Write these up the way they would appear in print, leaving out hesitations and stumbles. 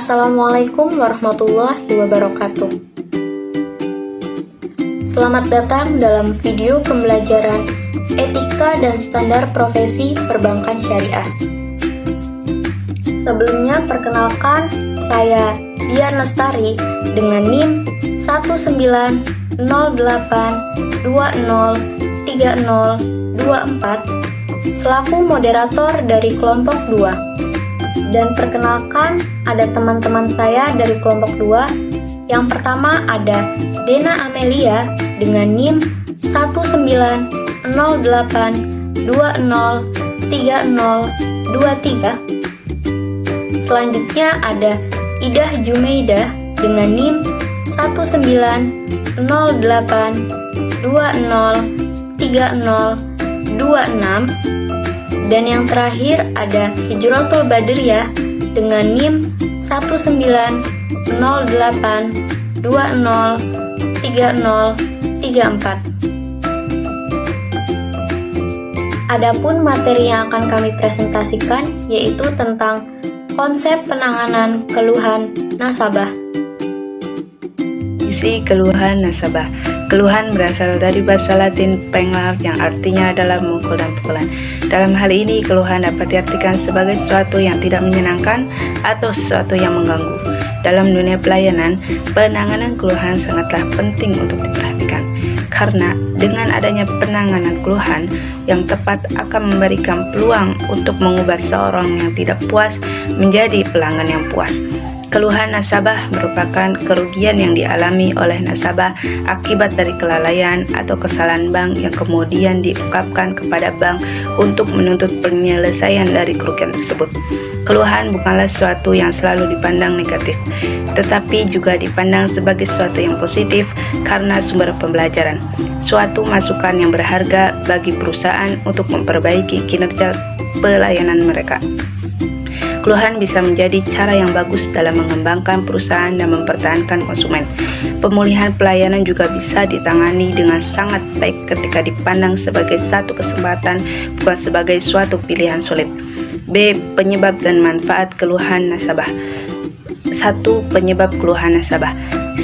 Assalamualaikum warahmatullahi wabarakatuh. Selamat datang dalam video pembelajaran Etika dan Standar Profesi Perbankan Syariah. Sebelumnya perkenalkan, saya Dian Lestari dengan NIM 1908203024 selaku moderator dari kelompok 2. Dan perkenalkan, ada teman-teman saya dari kelompok 2. Yang pertama ada Dena Amelia dengan NIM 1908203023. Selanjutnya ada Idah Jumeidah dengan NIM 1908203026. Dan yang terakhir ada Hijratul Badriyah dengan NIM 1908203034. Adapun materi yang akan kami presentasikan yaitu tentang konsep penanganan keluhan nasabah. Isi keluhan nasabah. Keluhan berasal dari bahasa Latin penglaf yang artinya adalah mukul dan pukulan. Dalam hal ini, keluhan dapat diartikan sebagai sesuatu yang tidak menyenangkan atau sesuatu yang mengganggu. Dalam dunia pelayanan, penanganan keluhan sangatlah penting untuk diperhatikan. Karena dengan adanya penanganan keluhan yang tepat akan memberikan peluang untuk mengubah seorang yang tidak puas menjadi pelanggan yang puas. Keluhan nasabah merupakan kerugian yang dialami oleh nasabah akibat dari kelalaian atau kesalahan bank yang kemudian diungkapkan kepada bank untuk menuntut penyelesaian dari kerugian tersebut. Keluhan bukanlah sesuatu yang selalu dipandang negatif, tetapi juga dipandang sebagai sesuatu yang positif karena sumber pembelajaran, suatu masukan yang berharga bagi perusahaan untuk memperbaiki kinerja pelayanan mereka. Keluhan bisa menjadi cara yang bagus dalam mengembangkan perusahaan dan mempertahankan konsumen. Pemulihan pelayanan juga bisa ditangani dengan sangat baik ketika dipandang sebagai satu kesempatan, bukan sebagai suatu pilihan sulit. B. Penyebab dan manfaat keluhan nasabah. 1. Penyebab keluhan nasabah.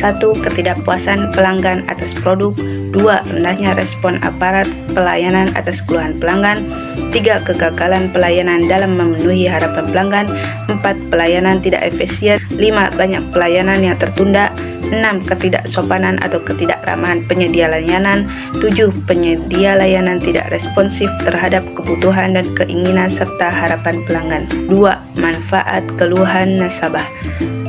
1. Ketidakpuasan pelanggan atas produk. 2. Rendahnya respon aparat pelayanan atas keluhan pelanggan. 3. Kegagalan pelayanan dalam memenuhi harapan pelanggan. 4. Pelayanan tidak efisien. 5. Banyak pelayanan yang tertunda. 6. Ketidaksopanan atau ketidakramahan penyedia layanan. 7. Penyedia layanan tidak responsif terhadap kebutuhan dan keinginan serta harapan pelanggan. 2. Manfaat keluhan nasabah.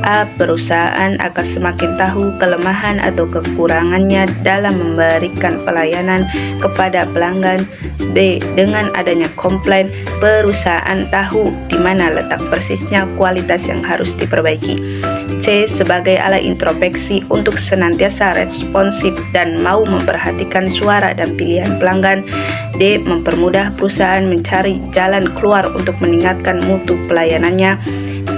A. Perusahaan akan semakin tahu kelemahan atau kekurangannya dalam memberikan pelayanan kepada pelanggan. B. Dengan adanya komplain, perusahaan tahu di mana letak persisnya kualitas yang harus diperbaiki. C. Sebagai alat introspeksi untuk senantiasa responsif dan mau memperhatikan suara dan pilihan pelanggan. D. Mempermudah perusahaan mencari jalan keluar untuk meningkatkan mutu pelayanannya.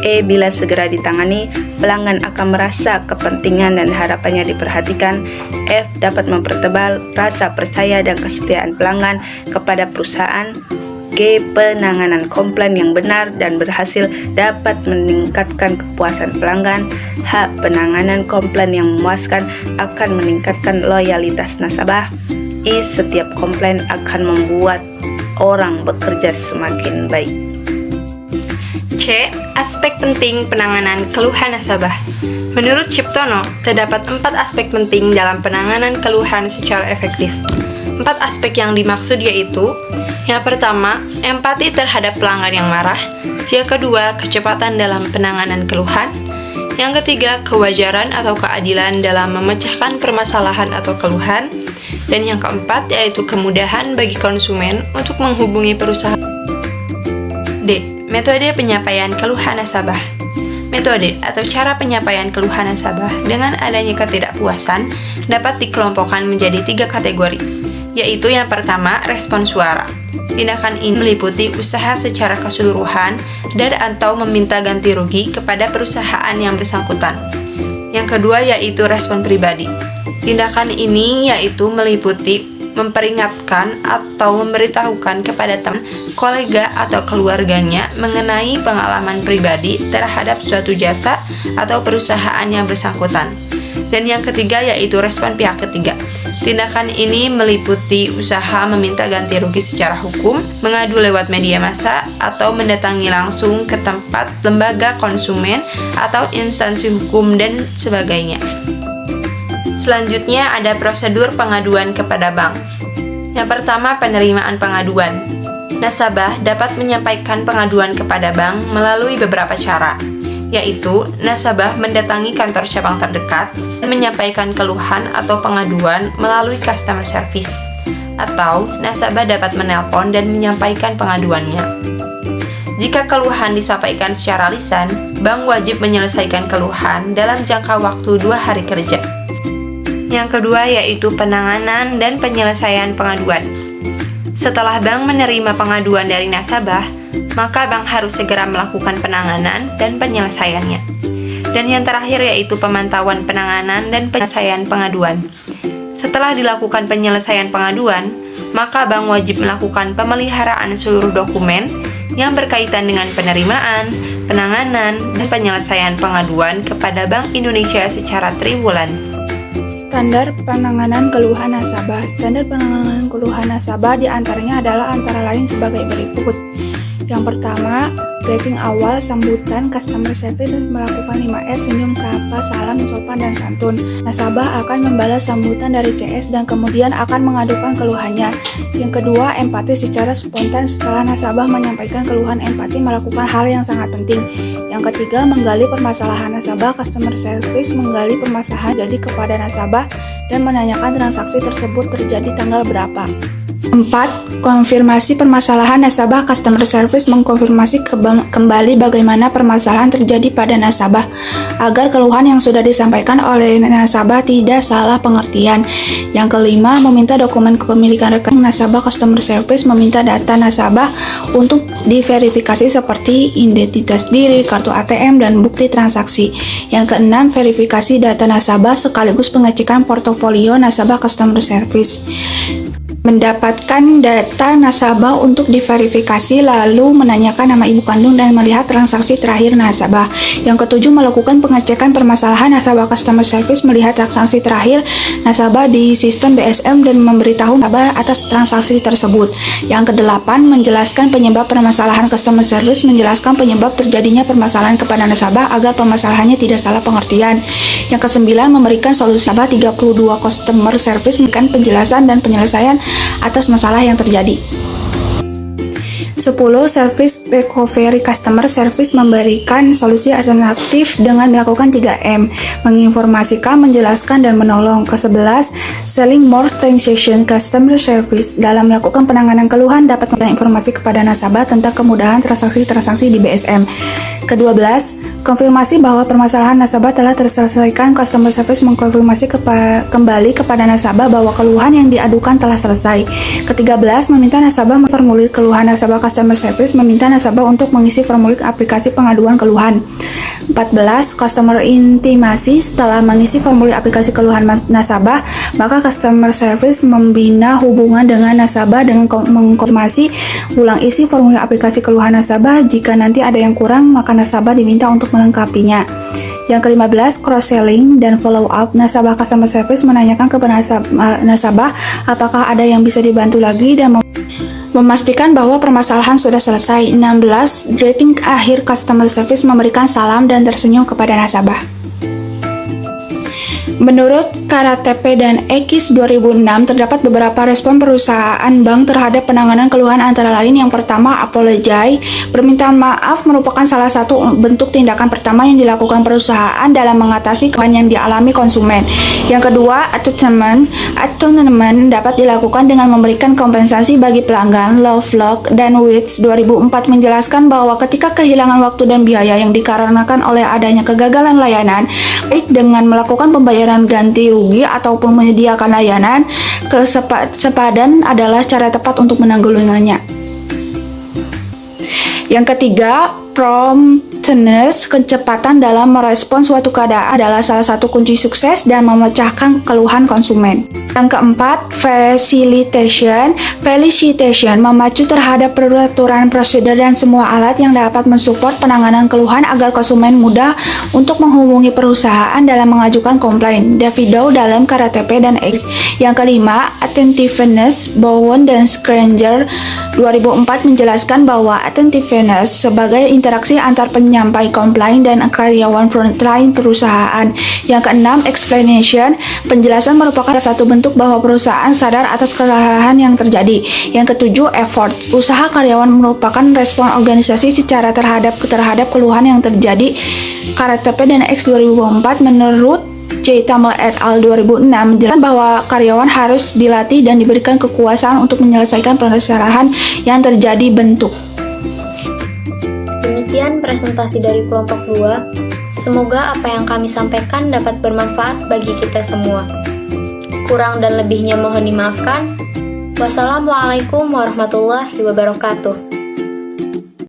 E. Bila segera ditangani, pelanggan akan merasa kepentingan dan harapannya diperhatikan. F. Dapat mempertebal rasa percaya dan kesetiaan pelanggan kepada perusahaan. G. Penanganan komplain yang benar dan berhasil dapat meningkatkan kepuasan pelanggan. H. Penanganan komplain yang memuaskan akan meningkatkan loyalitas nasabah. I. Setiap komplain akan membuat orang bekerja semakin baik. C. Aspek penting penanganan keluhan nasabah. Menurut Ciptono, terdapat 4 aspek penting dalam penanganan keluhan secara efektif. 4 aspek yang dimaksud yaitu: yang pertama, empati terhadap pelanggan yang marah. Yang kedua, kecepatan dalam penanganan keluhan. Yang ketiga, kewajaran atau keadilan dalam memecahkan permasalahan atau keluhan. Dan yang keempat, yaitu kemudahan bagi konsumen untuk menghubungi perusahaan. D. Metode penyampaian keluhan nasabah. Metode atau cara penyampaian keluhan nasabah dengan adanya ketidakpuasan dapat dikelompokkan menjadi 3 kategori, yaitu yang pertama, respon suara. Tindakan ini meliputi usaha secara keseluruhan dan atau meminta ganti rugi kepada perusahaan yang bersangkutan. Yang kedua yaitu respon pribadi. Tindakan ini yaitu meliputi memperingatkan atau memberitahukan kepada teman, kolega, atau keluarganya mengenai pengalaman pribadi terhadap suatu jasa atau perusahaan yang bersangkutan. Dan yang ketiga yaitu respon pihak ketiga. Tindakan ini meliputi usaha meminta ganti rugi secara hukum, mengadu lewat media massa, atau mendatangi langsung ke tempat lembaga konsumen atau instansi hukum dan sebagainya. Selanjutnya ada prosedur pengaduan kepada bank. Yang pertama, penerimaan pengaduan. Nasabah dapat menyampaikan pengaduan kepada bank melalui beberapa cara, yaitu nasabah mendatangi kantor cabang terdekat dan menyampaikan keluhan atau pengaduan melalui customer service, atau nasabah dapat menelpon dan menyampaikan pengaduannya. Jika keluhan disampaikan secara lisan, bank wajib menyelesaikan keluhan dalam jangka waktu 2 hari kerja. Yang kedua yaitu penanganan dan penyelesaian pengaduan. Setelah bank menerima pengaduan dari nasabah, maka bank harus segera melakukan penanganan dan penyelesaiannya. Dan yang terakhir yaitu pemantauan penanganan dan penyelesaian pengaduan. Setelah dilakukan penyelesaian pengaduan, maka bank wajib melakukan pemeliharaan seluruh dokumen yang berkaitan dengan penerimaan, penanganan, dan penyelesaian pengaduan kepada Bank Indonesia secara triwulan. Standar penanganan keluhan nasabah. Standar penanganan keluhan nasabah diantaranya adalah antara lain sebagai berikut. Yang pertama, greeting awal, sambutan, customer service melakukan 5S, senyum, sapa, salam, sopan, dan santun. Nasabah akan membalas sambutan dari CS dan kemudian akan mengadukan keluhannya. Yang kedua, empati secara spontan. Setelah nasabah menyampaikan keluhan, empati melakukan hal yang sangat penting. Yang ketiga, menggali permasalahan nasabah. Customer service menggali permasalahan jadi kepada nasabah dan menanyakan transaksi tersebut terjadi tanggal berapa. 4. Konfirmasi permasalahan nasabah. Customer service mengkonfirmasi kembali bagaimana permasalahan terjadi pada nasabah agar keluhan yang sudah disampaikan oleh nasabah tidak salah pengertian. Yang kelima, meminta dokumen kepemilikan rekening nasabah. Customer service meminta data nasabah untuk diverifikasi seperti identitas diri, kartu ATM, dan bukti transaksi. Yang keenam, verifikasi data nasabah sekaligus pengecekan portofolio nasabah. Customer service mendapatkan data nasabah untuk diverifikasi, lalu menanyakan nama ibu kandung dan melihat transaksi terakhir nasabah. Yang ketujuh, melakukan pengecekan permasalahan nasabah. Customer service melihat transaksi terakhir nasabah di sistem BSM dan memberitahu nasabah atas transaksi tersebut. Yang kedelapan, menjelaskan penyebab permasalahan. Customer service menjelaskan penyebab terjadinya permasalahan kepada nasabah agar permasalahannya tidak salah pengertian. Yang kesembilan, memberikan solusi. Nasabah 32 customer service memberikan penjelasan dan penyelesaian atas masalah yang terjadi. 10. Service recovery. Customer service memberikan solusi alternatif dengan melakukan 3M, menginformasikan, menjelaskan, dan menolong. Ke-11, selling more transaction. Customer service dalam melakukan penanganan keluhan dapat memberikan informasi kepada nasabah tentang kemudahan transaksi di BSM. Ke-12, konfirmasi bahwa permasalahan nasabah telah terselesaikan. Customer service mengkonfirmasi kembali kepada nasabah bahwa keluhan yang diadukan telah selesai. Ke-13, meminta nasabah memformulir keluhan nasabah. Customer service meminta nasabah untuk mengisi formulir aplikasi pengaduan keluhan. 14. Customer intimasi. Setelah mengisi formulir aplikasi keluhan nasabah, maka customer service membina hubungan dengan nasabah dengan mengkonfirmasi ulang isi formulir aplikasi keluhan nasabah. Jika nanti ada yang kurang, maka nasabah diminta untuk melengkapinya. Yang ke-15, cross-selling dan follow-up. Nasabah customer service menanyakan kepada nasabah apakah ada yang bisa dibantu lagi dan memastikan bahwa permasalahan sudah selesai. 16. Greeting akhir. Customer service memberikan salam dan tersenyum kepada nasabah. Menurut KRTP dan EKIS 2006, terdapat beberapa respon perusahaan bank terhadap penanganan keluhan, antara lain yang pertama, apologize. Permintaan maaf merupakan salah satu bentuk tindakan pertama yang dilakukan perusahaan dalam mengatasi keluhan yang dialami konsumen. Yang kedua, atonement. Atonement dapat dilakukan dengan memberikan kompensasi bagi pelanggan. Lovelock dan Wits 2004 menjelaskan bahwa ketika kehilangan waktu dan biaya yang dikarenakan oleh adanya kegagalan layanan, baik dengan melakukan pembayaran ganti rugi ataupun menyediakan layanan, kesepadan adalah cara tepat untuk menanggulanginya. Yang ketiga, promptness, kecepatan dalam merespon suatu keadaan adalah salah satu kunci sukses dan memecahkan keluhan konsumen. Yang keempat, facilitation. Felicitation memacu terhadap peraturan, prosedur, dan semua alat yang dapat mensupport penanganan keluhan agar konsumen mudah untuk menghubungi perusahaan dalam mengajukan komplain. David Dow dalam KRTP dan X. Yang kelima, attentiveness. Bowen dan Scranger 2004 menjelaskan bahwa attentiveness sebagai interaksi antar penyampai komplain dan karyawan frontline perusahaan. Yang keenam, explanation. Penjelasan merupakan satu bentuk bahwa perusahaan sadar atas kesalahan yang terjadi. Yang ketujuh, effort. Usaha karyawan merupakan respon organisasi secara terhadap keluhan yang terjadi. KRTP dan X 2004 menurut J. Tamel et al. 2006 menjelaskan bahwa karyawan harus dilatih dan diberikan kekuasaan untuk menyelesaikan permasalahan yang terjadi bentuk. Demikian presentasi dari kelompok 2. Semoga apa yang kami sampaikan dapat bermanfaat bagi kita semua. Kurang dan lebihnya mohon dimaafkan. Wassalamualaikum warahmatullahi wabarakatuh.